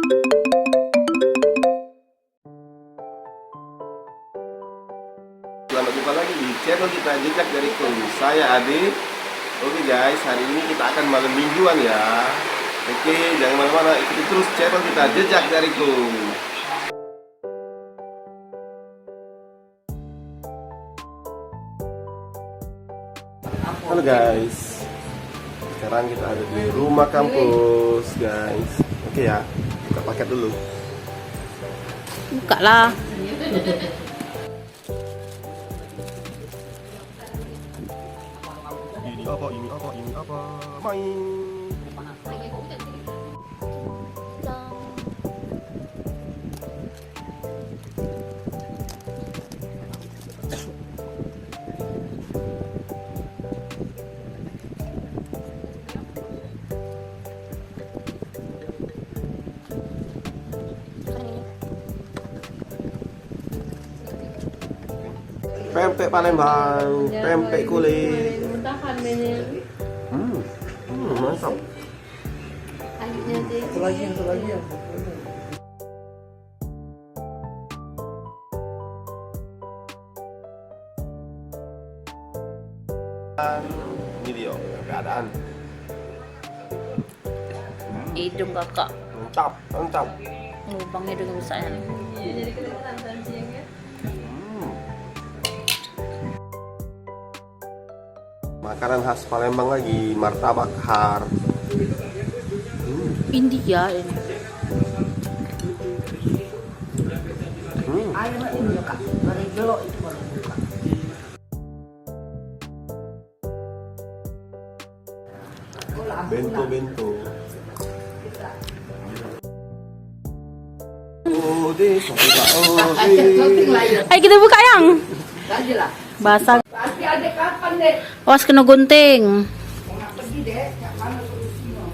Selamat jumpa lagi di channel kita Jejak Dariku. Saya Ade. Oke guys, hari ini kita akan malam mingguan ya. Oke, jangan mana-mana, ikuti terus channel kita Jejak Dariku. Halo guys, sekarang kita ada di rumah kampus guys. Oke ya, kita paket dulu. Buka lah. Ini apa? Main. Pempek Palembang, pempek kulit. Mantap. Satu lagi. Ini dia keadaan. Hidung kakak. Mantap. Lubang hidung rusaknya. Makanan khas Palembang lagi, martabak har. India ini. Ayo ini ya kak, mari belok itu baru buka. Bento. Oh, deh. Ayo kita buka yang. Lagi lah. Basah. Pasti ada kapan deh? Awas kena gunting. Nggak pergi deh, nggak mana solusinya.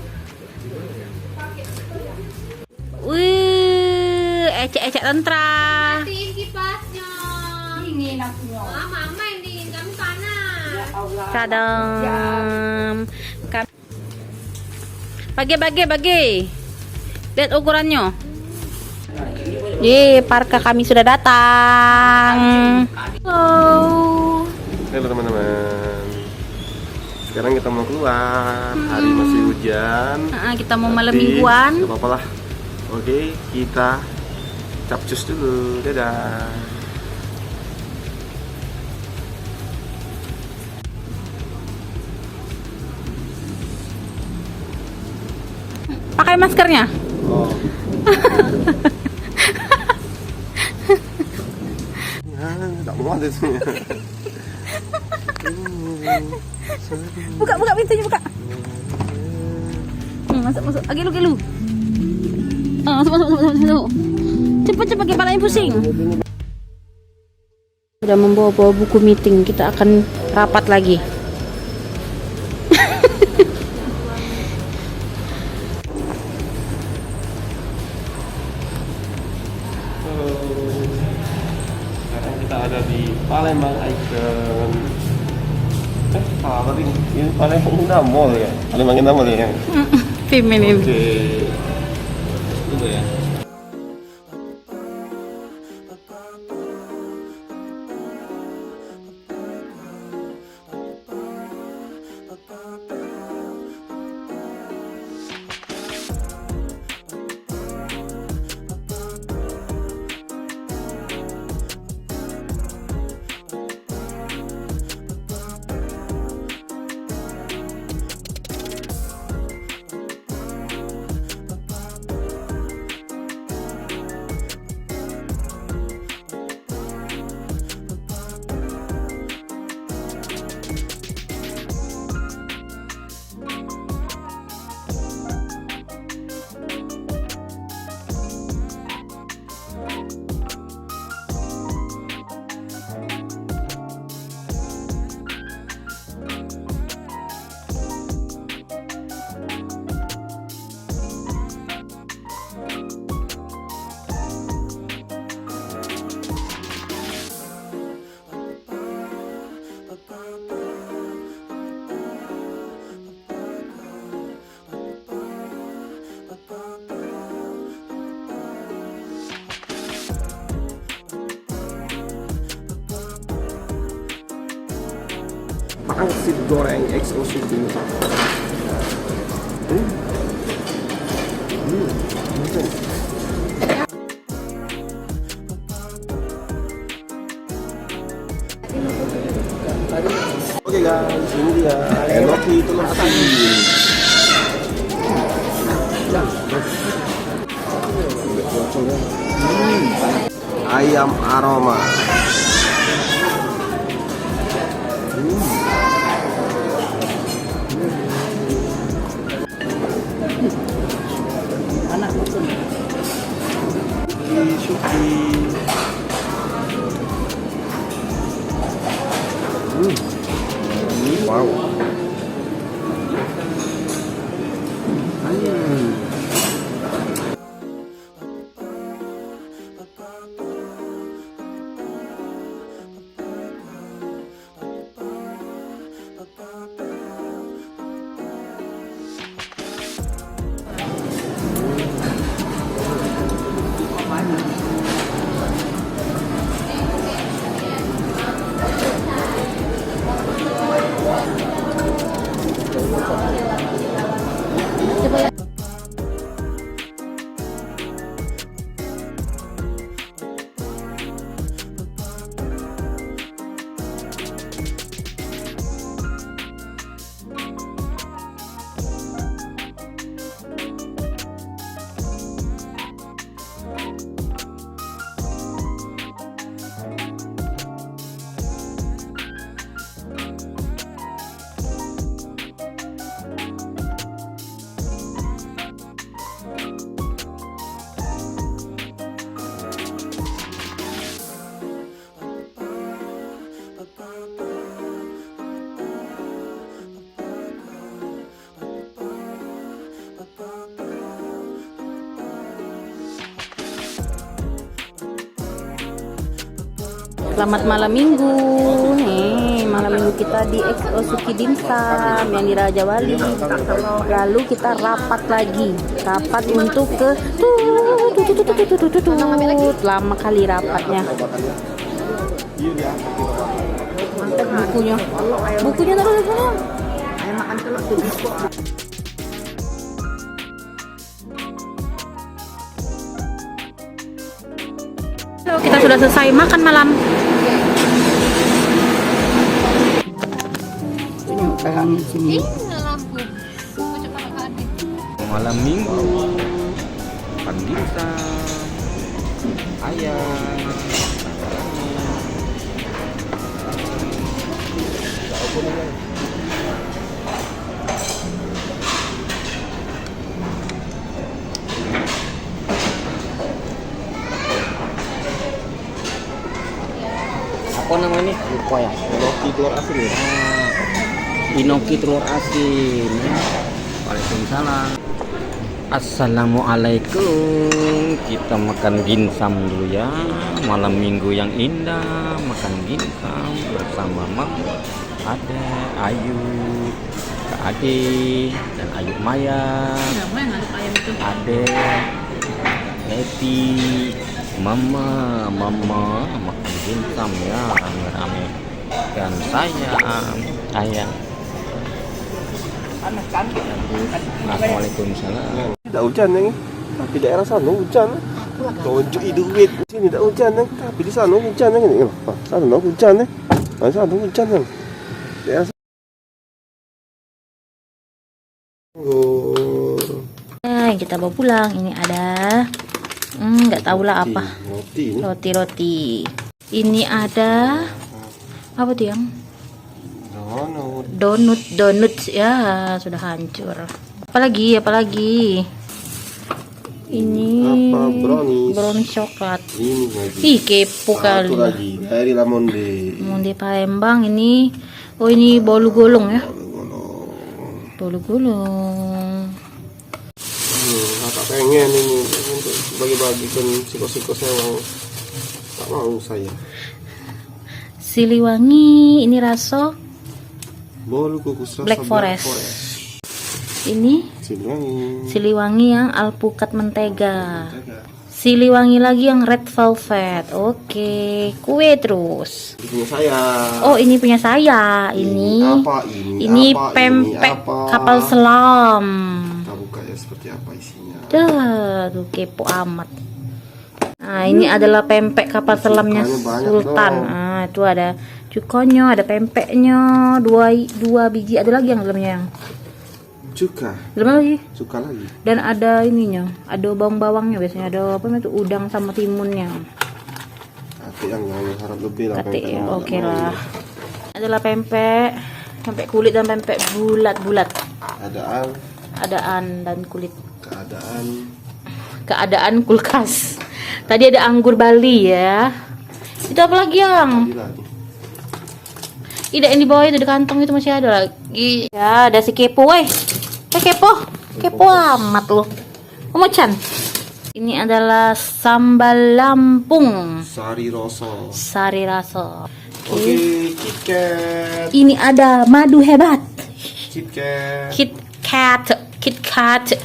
Wih, ecek-ecek tentra. Matiin kipasnya. Dingin akunya. Ah, mama yang dingin, kami panas. Ya Allah. Cadam. Bagi. Lihat ukurannya. Ye, parka kami sudah datang. Halo. Halo teman-teman. Sekarang kita mau keluar. Hari masih hujan. Kita mau malam Tapi, mingguan. gak apa-apa lah. Oke, kita capcus dulu. Dadah. Pakai maskernya. Oh. Tak mau ada sini. Buka pintunya, buka. Masuk. Agilu. Masuk. Cepet kepalanya pusing. Sudah membawa buku meeting, kita akan rapat lagi. Sekarang kita ada di Palembang Icon. Apa tadi? Ini Palembang Indah Mall ya? Palembang Indah Mall ya? Feminin. Oke. Tunggu ya. pangsit goreng XO Shooting. Oke guys, ini dia enoki telur asin. Ayam aroma. Syuki. Wow. Selamat malam minggu. Malam minggu kita di XO Suki Dimsum yang di Raja Wali. Lalu kita rapat lagi. Rapat untuk ke lama kali rapatnya. Mantap bukunya. Bukunya taruh. Ayo makan telur tuh. Halo, kita sudah selesai makan malam. Ih, nggak lampu. Mau coba makan nih. Malam minggu makan dimsum ayam apa namanya lupa ya, Enoki telur asin ya. inoki telur asin. Waalaikumsalam. Assalamualaikum. Kita makan dimsum dulu ya. Malam minggu yang indah, makan dimsum bersama Mama, Ade, Ayu, Kak Ade, dan Ayu Maya. Ade, Happy, Mama makan dimsum ya, rame-rame. Dan saya, ayah. Assalamualaikum. Tidak hujan nih, tapi daerah sana hujan. Tunjuk duit sini tidak hujan nih, tapi di sana hujan nih. Sana hujan nih, sana hujan nih. Daerah Nah, kita bawa pulang. Ini ada nggak tahu lah apa. Roti. Ini ada apa tuh yang? Donut ya, sudah hancur. Apalagi ini brownies coklat. Ini lagi. Ih, kepo kali. Satu lagi dari La Monde Palembang ini. Oh, ini bolu golong ya. Bolu golong. Tak pengen ini untuk bagi-bagikan siko-siko sewang. Tak mau saya. Siliwangi ini raso Bolu kukus rasa Black Forest. Ini Siliwangi. Siliwangi yang alpukat mentega. Siliwangi lagi yang red velvet. Oke, kue terus. Ini saya. Oh, ini punya saya. Ini apa? ini apa? pempek Ini apa? kapal selam. Kita buka ya seperti apa isinya. Tuh kepo amat. Nah, ini adalah pempek kapal selamnya Cukanya banyak Sultan. dong. Nah, itu ada cukonya, ada pempeknya, dua biji. Ada lagi yang dalamnya yang Cuka. dalam lagi. Cuka lagi. Dan ada ininya, ada bawang-bawangnya biasanya, ada apa namanya tuh, udang sama timunnya. Nanti yang harap lebih lah. Kate pempek ya, yang oke banyak lah. mau. Adalah pempek kulit dan pempek bulat-bulat. Adaan dan kulit. Keadaan kulkas. Tadi ada anggur Bali ya. Itu apa lagi yang? Lagi. Tidak, yang di bawah itu di kantong itu masih ada lagi. Ya, ada si kepo, weh. Kepo amat loh. Chan. Ini adalah sambal Lampung. Sari rasa. Sari rasa. Oke, KitKat. Ini ada madu hebat. KitKat. KitKat.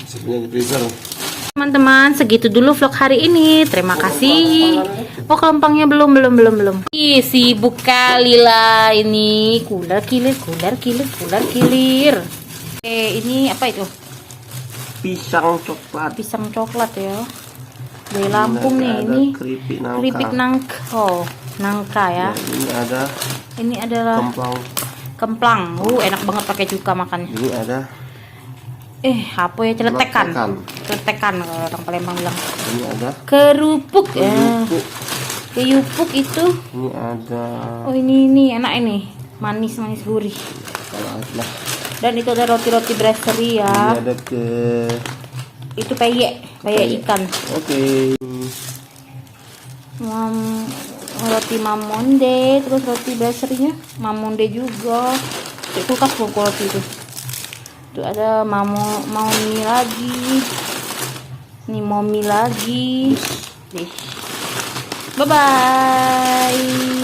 Sebenarnya di freezer. Teman-teman, segitu dulu vlog hari ini. Terima kasih. Oh, kelompangnya belum. Ih, sibuk kali lah ini. Kular kilir. Oke, ini apa itu? Pisang coklat. Pisang coklat ya. Dari Lampung nih ini. Keripik nangka. Keripik nangka. Oh, nangka ya. Ini ada Ini adalah kemplang. Enak banget pakai cuka makannya. Ini ada Apa ya, celetekan kalau orang Palembang bilang. Ini ada Kerupuk ya. Kerupuk itu. Ini ada. Oh, ini enak ini. Manis gurih. Lah. Dan itu ada roti brasserie ya. Ini ada Itu peyek ikan. Oke. Roti mamonde, terus roti brasserie-nya mamonde juga. Di kulkas loh roti itu. Tuh ada momi lagi. Ini momi lagi. Bye bye.